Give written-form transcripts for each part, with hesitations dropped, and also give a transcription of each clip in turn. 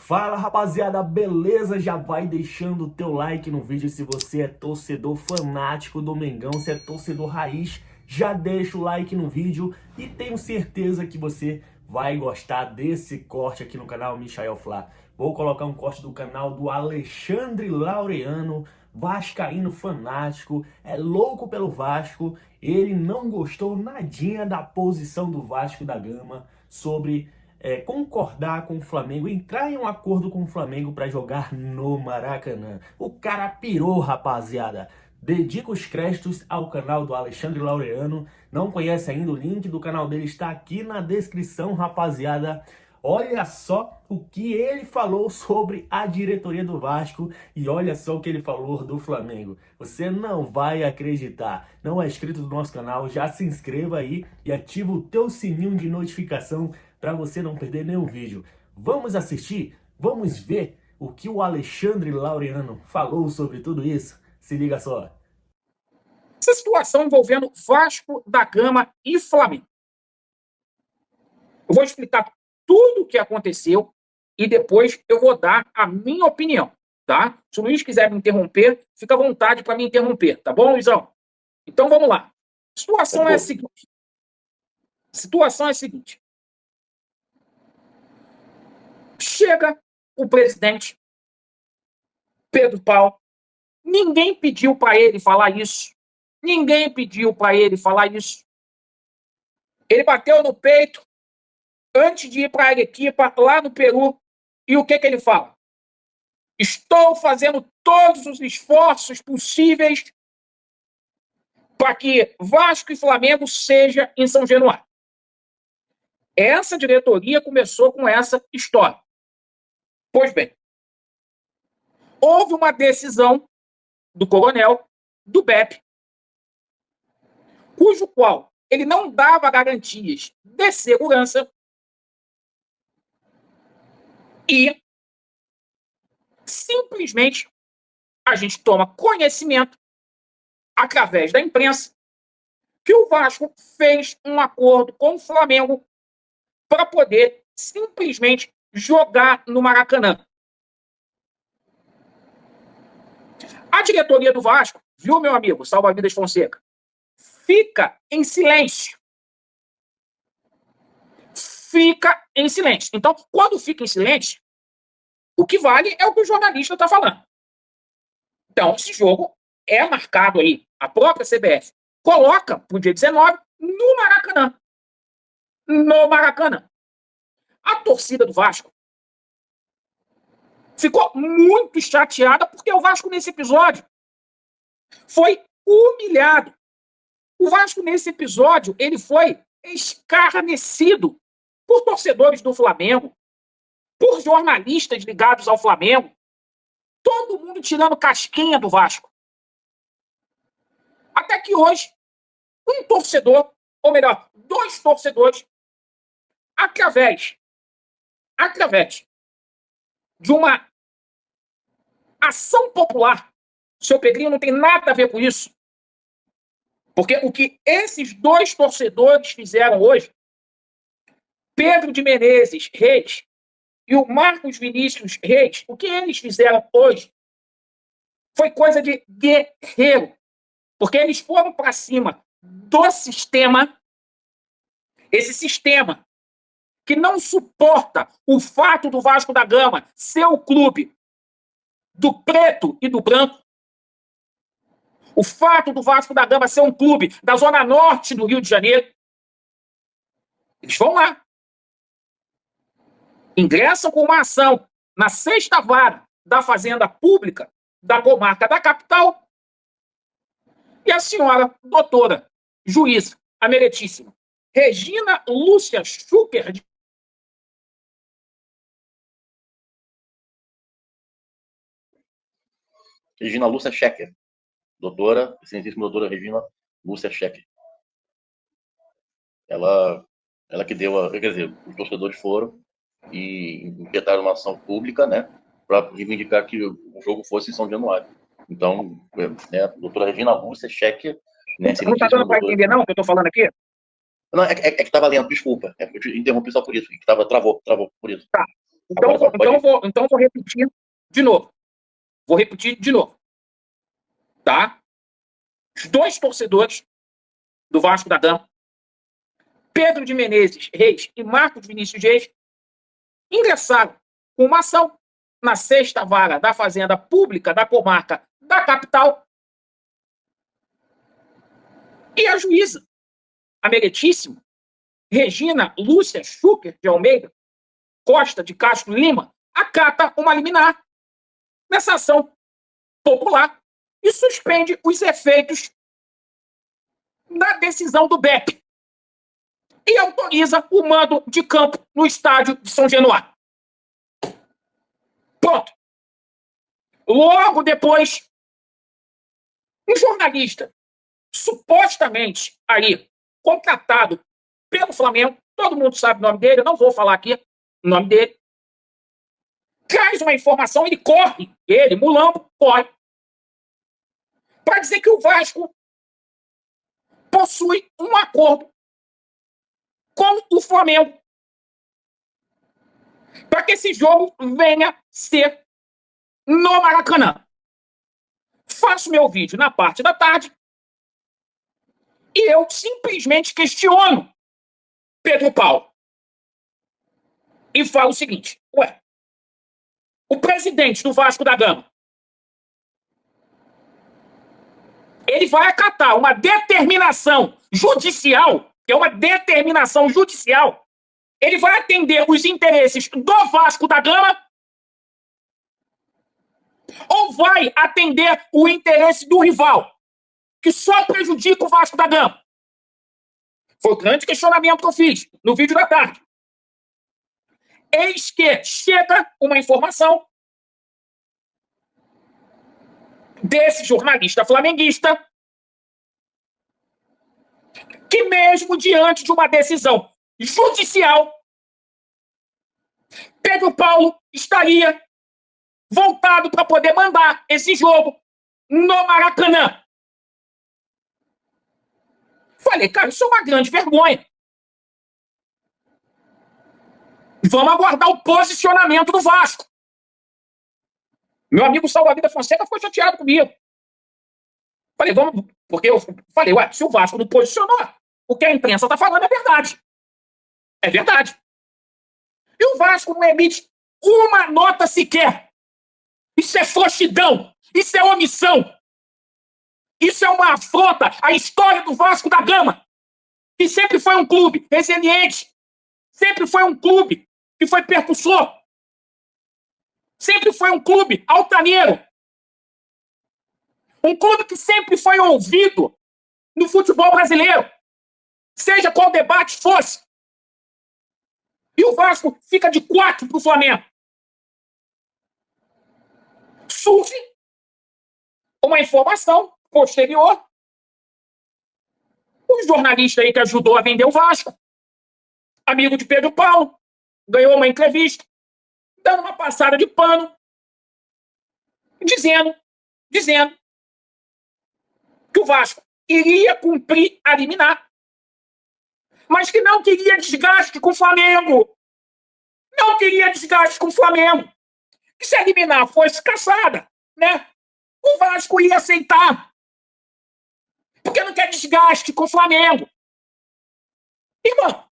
Fala rapaziada, beleza? Já vai deixando o teu like no vídeo se você é torcedor fanático do Mengão, se é torcedor raiz, já deixa o like no vídeo e tenho certeza que você vai gostar desse corte aqui no canal Michael Flá. Vou colocar um corte do canal do Alexandre Laureano, vascaíno fanático, é louco pelo Vasco. Ele não gostou nadinha da posição do Vasco da Gama sobre concordar com o Flamengo, entrar em um acordo com o Flamengo para jogar no Maracanã. O cara pirou, rapaziada. Dedico os créditos ao canal do Alexandre Laureano. Não conhece ainda? O link do canal dele está aqui na descrição, rapaziada. Olha só o que ele falou sobre a diretoria do Vasco e olha só o que ele falou do Flamengo. Você não vai acreditar. Não é inscrito no nosso canal? Já se inscreva aí e ativa o teu sininho de notificação para você não perder nenhum vídeo. Vamos assistir? Vamos ver o que o Alexandre Laureano falou sobre tudo isso? Se liga só. Essa situação envolvendo Vasco da Gama e Flamengo. Eu vou explicar tudo o que aconteceu e depois eu vou dar a minha opinião, tá? Se o Luiz quiser me interromper, fica à vontade para me interromper, tá bom, Luizão? Então vamos lá. Situação é a seguinte. Chega o presidente Pedro Paulo. Ninguém pediu para ele falar isso. Ele bateu no peito antes de ir para a Arequipa, lá no Peru. E o que ele fala? Estou fazendo todos os esforços possíveis para que Vasco e Flamengo seja em São Januário. Essa diretoria começou com essa história. Pois bem, houve uma decisão do coronel, do BEP, cujo qual ele não dava garantias de segurança e simplesmente a gente toma conhecimento através da imprensa que o Vasco fez um acordo com o Flamengo para poder simplesmente jogar no Maracanã. A diretoria do Vasco, viu, meu amigo, Salva-Vidas Fonseca, fica em silêncio. Então, quando fica em silêncio, o que vale é o que o jornalista está falando. Então, esse jogo é marcado aí. A própria CBF coloca para o dia 19 no Maracanã. A torcida do Vasco ficou muito chateada porque o Vasco, nesse episódio, foi humilhado. O Vasco, nesse episódio, ele foi escarnecido por torcedores do Flamengo, por jornalistas ligados ao Flamengo, todo mundo tirando casquinha do Vasco. Até que hoje, um torcedor, ou melhor, dois torcedores, através de uma ação popular, o seu Pedrinho não tem nada a ver com isso, porque o que esses dois torcedores fizeram hoje, Pedro de Menezes Reis e o Marcos Vinícius Reis, o que eles fizeram hoje foi coisa de guerreiro, porque eles foram para cima do sistema, esse sistema que não suporta o fato do Vasco da Gama ser o clube do preto e do branco, o fato do Vasco da Gama ser um clube da Zona Norte do Rio de Janeiro. Eles vão lá, ingressam com uma ação na 6ª Vara da Fazenda Pública da comarca da capital e a senhora doutora, juíza, a meritíssima Regina Lúcia Schucker Regina Lúcia Schecker, excelentíssima doutora Regina Lúcia Schecker. Ela que deu, quer dizer, os torcedores foram e impetaram uma ação pública, né, para reivindicar que o jogo fosse em São Januário. Então, né, a doutora Regina Lúcia Schecker, né, não está dando para entender, não, o que eu estou falando aqui? Não, é que estava lendo, desculpa. Eu te interrompi só por isso, que travou por isso. Tá. Então vou repetir de novo. Vou repetir de novo. Tá? Os dois torcedores do Vasco da Gama, Pedro de Menezes Reis e Marcos Vinícius Reis, ingressaram com uma ação na 6ª Vara da Fazenda Pública da Comarca da Capital. E a juíza, a meritíssima Regina Lúcia Schucker de Almeida Costa de Castro Lima, acata uma liminar nessa ação popular e suspende os efeitos da decisão do BEP e autoriza o mando de campo no estádio de São Januário. Pronto. Logo depois, um jornalista supostamente aí contratado pelo Flamengo, todo mundo sabe o nome dele, eu não vou falar aqui o nome dele, traz uma informação, ele corre, Mulambo, corre, para dizer que o Vasco possui um acordo com o Flamengo para que esse jogo venha ser no Maracanã. Faço meu vídeo na parte da tarde e eu simplesmente questiono Pedro Paulo e falo o seguinte: ué, o presidente do Vasco da Gama, ele vai acatar uma determinação judicial, que é uma determinação judicial, ele vai atender os interesses do Vasco da Gama ou vai atender o interesse do rival, que só prejudica o Vasco da Gama? Foi o grande questionamento que eu fiz no vídeo da tarde. Eis que chega uma informação desse jornalista flamenguista que, mesmo diante de uma decisão judicial, Pedro Paulo estaria voltado para poder mandar esse jogo no Maracanã. Falei, cara, isso é uma grande vergonha. Vamos aguardar o posicionamento do Vasco. Meu amigo Salva-Vida Fonseca ficou chateado comigo. Falei, vamos... Porque eu falei, ué, se o Vasco não posicionou, o que a imprensa está falando é verdade. É verdade. E o Vasco não emite uma nota sequer. Isso é frouxidão. Isso é omissão. Isso é uma afronta à história do Vasco da Gama, que sempre foi um clube resiliente, sempre foi um clube que foi percussor, sempre foi um clube altaneiro, um clube que sempre foi ouvido no futebol brasileiro, seja qual debate fosse. E o Vasco fica de 4 para o Flamengo. Surge uma informação posterior. Um jornalista aí que ajudou a vender o Vasco, amigo de Pedro Paulo, ganhou uma entrevista, dando uma passada de pano, dizendo que o Vasco iria cumprir a liminar, mas que não queria desgaste com o Flamengo. Não queria desgaste com o Flamengo. Que se a liminar fosse cassada, né, o Vasco ia aceitar. Porque não quer desgaste com o Flamengo. Irmão,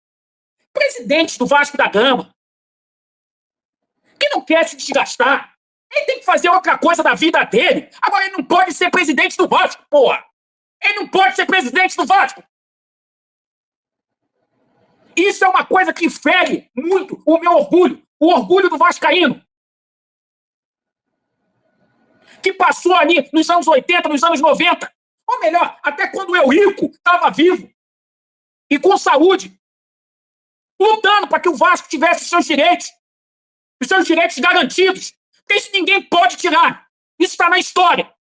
presidente do Vasco da Gama, que não quer se desgastar, ele tem que fazer outra coisa da vida dele. Agora ele não pode ser presidente do Vasco, porra. Ele não pode ser presidente do Vasco. Isso é uma coisa que fere muito o meu orgulho, o orgulho do vascaíno, que passou ali nos anos 80, nos anos 90, ou melhor, até quando o Eurico estava vivo e com saúde, lutando para que o Vasco tivesse os seus direitos garantidos. Porque isso ninguém pode tirar. Isso está na história.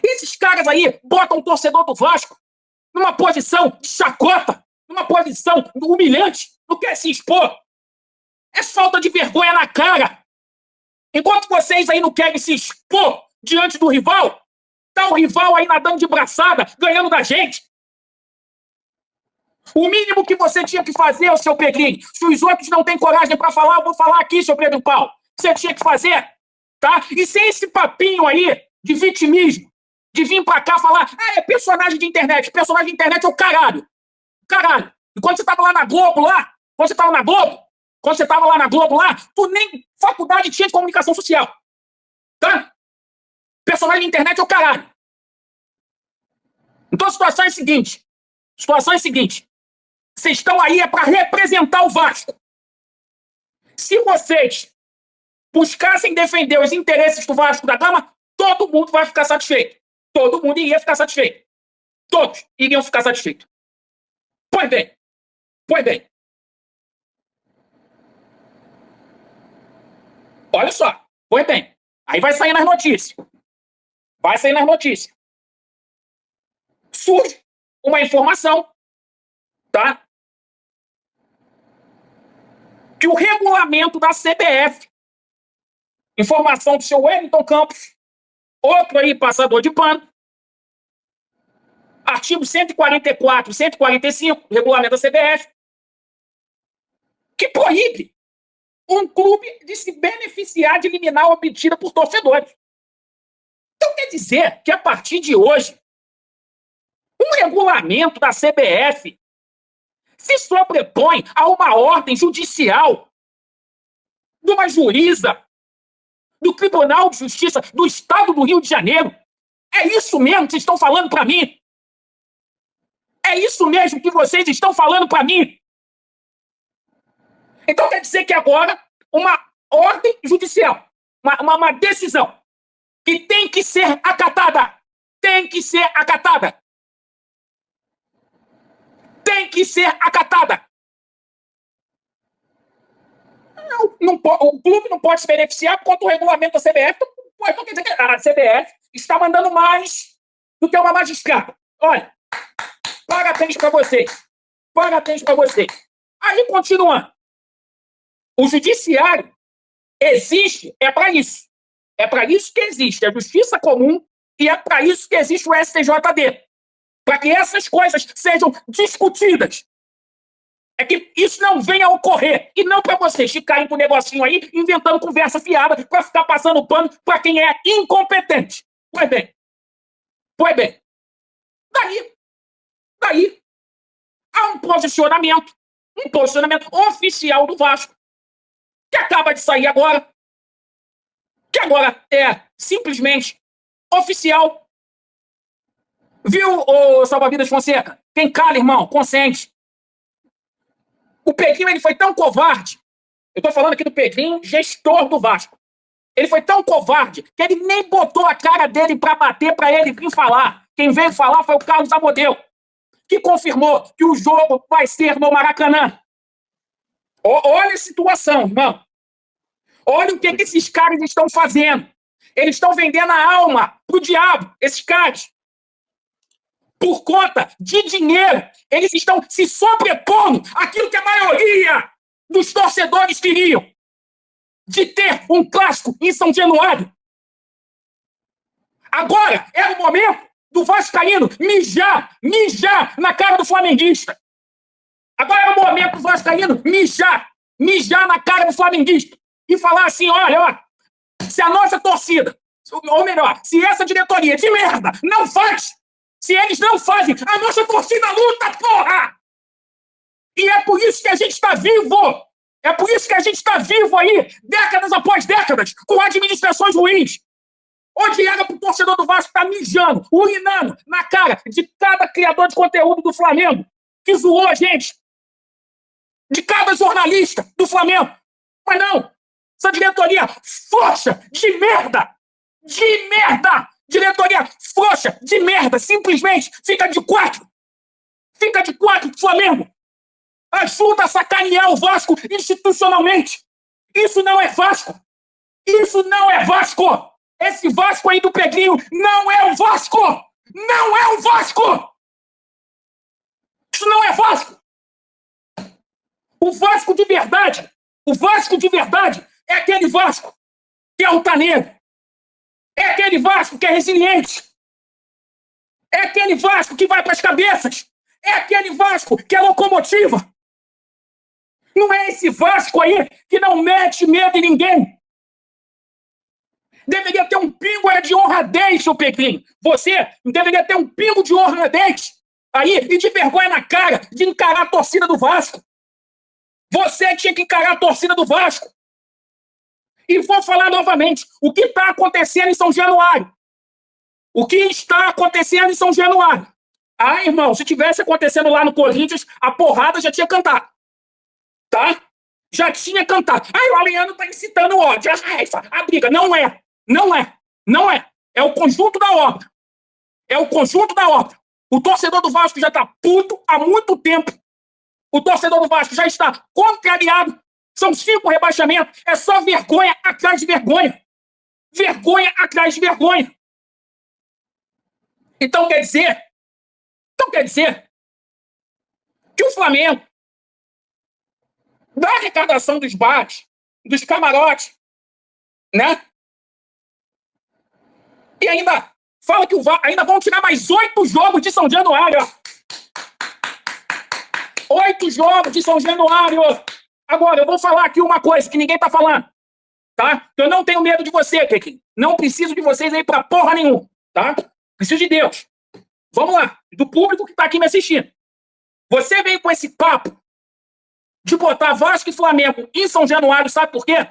Esses caras aí botam o torcedor do Vasco numa posição de chacota, numa posição humilhante, não quer se expor. É falta de vergonha na cara. Enquanto vocês aí não querem se expor diante do rival, tá o rival aí nadando de braçada, ganhando da gente. O mínimo que você tinha que fazer, seu Pedrinho, se os outros não têm coragem para falar, eu vou falar aqui, seu Pedro Paulo. Você tinha que fazer, tá? E sem esse papinho aí de vitimismo, de vir pra cá falar, é personagem de internet. Personagem de internet é o caralho. Caralho. E quando você tava lá na Globo, quando você tava lá na Globo, tu nem faculdade tinha de comunicação social. Tá? Personagem de internet é o caralho. Então a situação é a seguinte. Vocês estão aí para representar o Vasco. Se vocês buscassem defender os interesses do Vasco da Gama, todo mundo vai ficar satisfeito. Todo mundo iria ficar satisfeito. Todos iriam ficar satisfeitos. Pois bem. Olha só. Pois bem. Aí vai sair nas notícias. Surge uma informação, tá? Que o regulamento da CBF, informação do seu Wellington Campos, outro aí passador de pano, artigo 144, 145, regulamento da CBF, que proíbe um clube de se beneficiar de liminar obtida por torcedores. Então quer dizer que a partir de hoje, um regulamento da CBF se sobrepõe a uma ordem judicial de uma juíza do Tribunal de Justiça do Estado do Rio de Janeiro. É isso mesmo que vocês estão falando para mim? É isso mesmo que vocês estão falando para mim? Então quer dizer que agora uma ordem judicial, uma decisão que tem que ser acatada. O clube não pode se beneficiar contra o regulamento da CBF. Então quer dizer que a CBF está mandando mais do que uma magistrada. Olha, parabéns para vocês. Aí, continuando. O judiciário existe, é para isso. É para isso que existe a justiça comum e é para isso que existe o STJD. Para que essas coisas sejam discutidas. É que isso não venha a ocorrer. E não para vocês ficarem com o negocinho aí, inventando conversa fiada, para ficar passando pano para quem é incompetente. Pois bem. Daí, há um posicionamento oficial do Vasco, que acaba de sair agora, que agora é simplesmente oficial. Viu, ô Salva-Vidas Fonseca? Quem cala, irmão, consente. O Pedrinho, ele foi tão covarde. Eu tô falando aqui do Pedrinho, gestor do Vasco. Ele foi tão covarde que ele nem botou a cara dele pra bater pra ele vir falar. Quem veio falar foi o Carlos Amodeu, que confirmou que o jogo vai ser no Maracanã. Olha a situação, irmão. Olha o que esses caras estão fazendo. Eles estão vendendo a alma pro diabo, esses caras. Por conta de dinheiro, eles estão se sobrepondo àquilo que a maioria dos torcedores queriam, de ter um clássico em São Januário. Agora é o momento do vascaíno mijar na cara do flamenguista. Agora é o momento do vascaíno mijar na cara do flamenguista e falar assim, olha, se a nossa torcida, ou melhor, se essa diretoria de merda não faz, se eles não fazem, a nossa torcida luta, porra! E é por isso que a gente está vivo! É por isso que a gente está vivo aí, décadas após décadas, com administrações ruins. Onde era pro torcedor do Vasco estar mijando, urinando na cara de cada criador de conteúdo do Flamengo, que zoou a gente. De cada jornalista do Flamengo. Mas não! Essa diretoria frouxa de merda! Diretoria frouxa de merda, simplesmente fica de quatro pro Flamengo. Ajuda a sacanear o Vasco institucionalmente. Isso não é Vasco. Esse Vasco aí do Pedrinho não é o Vasco. Isso não é Vasco. O Vasco de verdade é aquele Vasco que é altaneiro. É aquele Vasco que é resiliente. É aquele Vasco que vai para as cabeças. É aquele Vasco que é locomotiva. Não é esse Vasco aí que não mete medo em ninguém. Deveria ter um pingo de honradez, seu Pedrinho. Você deveria ter um pingo de honradez aí e de vergonha na cara de encarar a torcida do Vasco. Você tinha que encarar a torcida do Vasco. E vou falar novamente, o que está acontecendo em São Januário? O que está acontecendo em São Januário? Ah, irmão, se tivesse acontecendo lá no Corinthians, a porrada já tinha cantado. Tá? Já tinha cantado. Aí o Aliano tá incitando o ódio, a raiva, a briga. Não é. Não é. Não é. É o conjunto da obra. É o conjunto da obra. O torcedor do Vasco já tá puto há muito tempo. O torcedor do Vasco já está contrariado. São 5 rebaixamentos. É só vergonha atrás de vergonha. Vergonha atrás de vergonha. Então quer dizer que o Flamengo, da arrecadação dos bares, dos camarotes, né? E ainda fala que ainda vão tirar mais 8 jogos de São Januário. 8 jogos de São Januário. Agora, eu vou falar aqui uma coisa que ninguém tá falando, tá? Eu não tenho medo de você, Kekin. Não preciso de vocês aí pra porra nenhuma, tá? Preciso de Deus. Vamos lá, do público que tá aqui me assistindo. Você veio com esse papo de botar Vasco e Flamengo em São Januário, sabe por quê?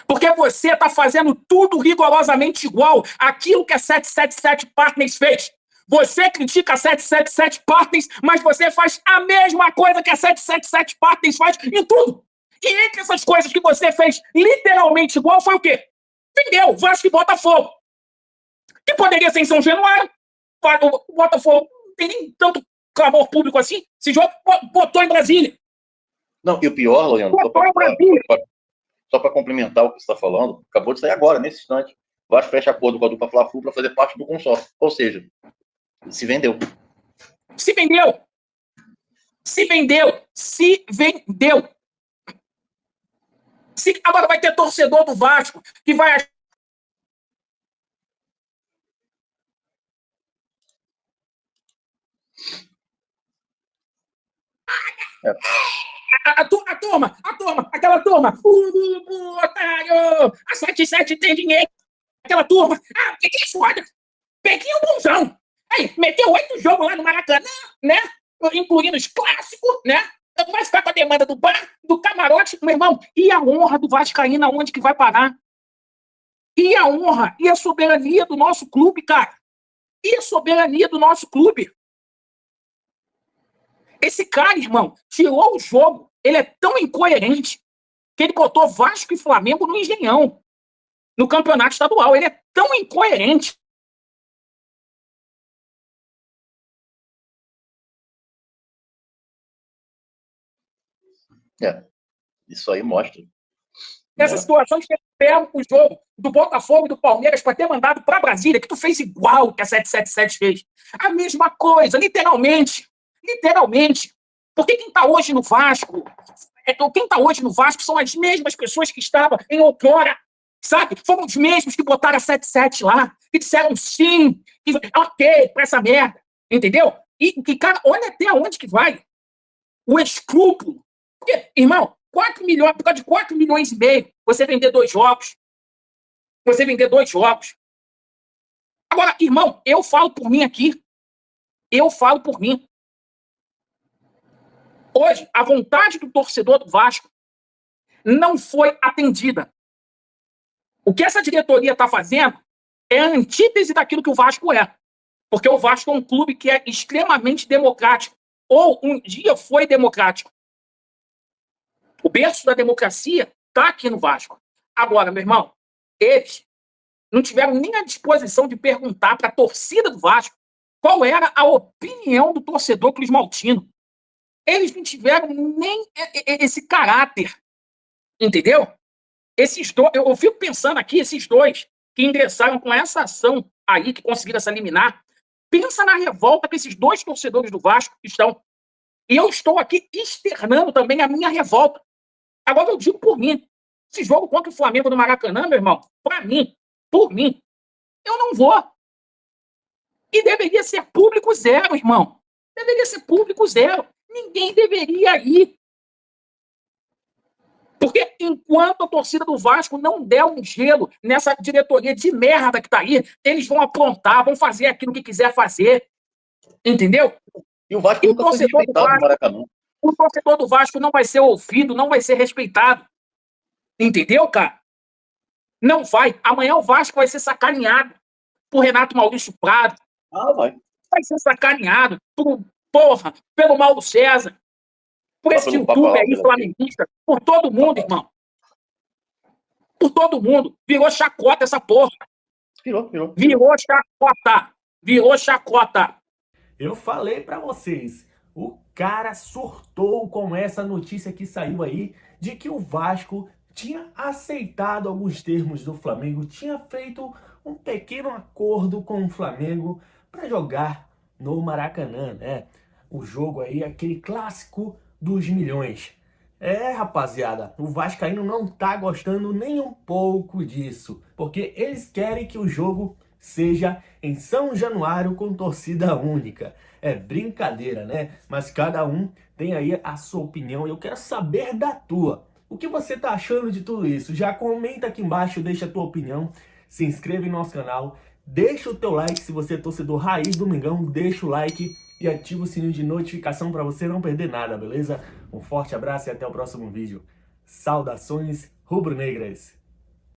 Porque você tá fazendo tudo rigorosamente igual àquilo que a 777 Partners fez. Você critica a 777 Partners, mas você faz a mesma coisa que a 777 Partners faz em tudo. E entre essas coisas que você fez literalmente igual foi o quê? Vendeu Vasco e Botafogo. Que poderia ser em São Januário. O Botafogo não tem nem tanto clamor público assim. Esse jogo botou em Brasília. Não, e o pior, Loriano, só para complementar o que você está falando, acabou de sair agora, nesse instante. O Vasco fecha acordo com a dupla Fla-Flu para fazer parte do consórcio. Ou seja, se vendeu. Se vendeu. Se vendeu. Se vendeu. Agora vai ter torcedor do Vasco que vai... Aquela turma, otário, a 77 tem dinheiro, aquela turma, que é foda, peguei um bonzão, aí, meteu 8 jogos lá no Maracanã, né, incluindo os clássicos, né, vai ficar com a demanda do bar, do camarote, meu irmão, e a honra do Vascaíno aonde que vai parar? E a honra, e a soberania do nosso clube, cara, e a soberania do nosso clube. Esse cara, irmão, tirou o jogo. Ele é tão incoerente que ele botou Vasco e Flamengo no Engenhão, no campeonato estadual. Ele é tão incoerente. Isso aí mostra. Essa situação de que ele pega o jogo do Botafogo e do Palmeiras para ter mandado para Brasília, que tu fez igual que a 777 fez. A mesma coisa, literalmente. Literalmente. Porque quem está hoje no Vasco, são as mesmas pessoas que estavam em outrora, sabe? Foram os mesmos que botaram a 77 lá, que disseram sim, que, ok, para essa merda, entendeu? E, cara, olha até onde que vai o escrúpulo. Porque, irmão, 4 milhões, por causa de 4 milhões e meio, você vender 2 jogos. Agora, irmão, eu falo por mim aqui. Hoje, a vontade do torcedor do Vasco não foi atendida. O que essa diretoria está fazendo é a antítese daquilo que o Vasco é. Porque o Vasco é um clube que é extremamente democrático. Ou um dia foi democrático. O berço da democracia está aqui no Vasco. Agora, meu irmão, eles não tiveram nem a disposição de perguntar para a torcida do Vasco qual era a opinião do torcedor Cruz Maltino. Eles não tiveram nem esse caráter, entendeu? Esses dois, eu fico pensando aqui, esses dois que ingressaram com essa ação aí, que conseguiram essa liminar, pensa na revolta que esses 2 torcedores do Vasco estão. E eu estou aqui externando também a minha revolta. Agora eu digo por mim, esse jogo contra o Flamengo no Maracanã, meu irmão, por mim, eu não vou. E deveria ser público zero, irmão. Deveria ser público zero. Ninguém deveria ir. Porque enquanto a torcida do Vasco não der um gelo nessa diretoria de merda que tá aí, eles vão aprontar, vão fazer aquilo que quiser fazer. Entendeu? E o Vasco E o nunca foi torcedor do respeitado no Vasco, Maracanã. o torcedor do Vasco não vai ser ouvido, não vai ser respeitado. Entendeu, cara? Não vai. Amanhã o Vasco vai ser sacaneado por Renato Maurício Prado. Ah, vai. Vai ser sacaneado pelo Mauro César. Por esse Pelo YouTube Papalau, aí, flamenguista. Por todo mundo, irmão. Por todo mundo. Virou chacota essa porra. Virou. Virou chacota. Virou chacota. Eu falei pra vocês, o cara surtou com essa notícia que saiu aí de que o Vasco tinha aceitado alguns termos do Flamengo, tinha feito um pequeno acordo com o Flamengo para jogar no Maracanã, né? O jogo aí, aquele clássico dos milhões. É, rapaziada, o vascaíno não tá gostando nem um pouco disso, porque eles querem que o jogo seja em São Januário com torcida única. É brincadeira, né? Mas cada um tem aí a sua opinião e eu quero saber da tua. O que você tá achando de tudo isso? Já comenta aqui embaixo, deixa a tua opinião, se inscreve no nosso canal, deixa o teu like se você é torcedor raiz do Mengão, deixa o like e ativa o sininho de notificação para você não perder nada, beleza? Um forte abraço e até o próximo vídeo. Saudações rubro-negras!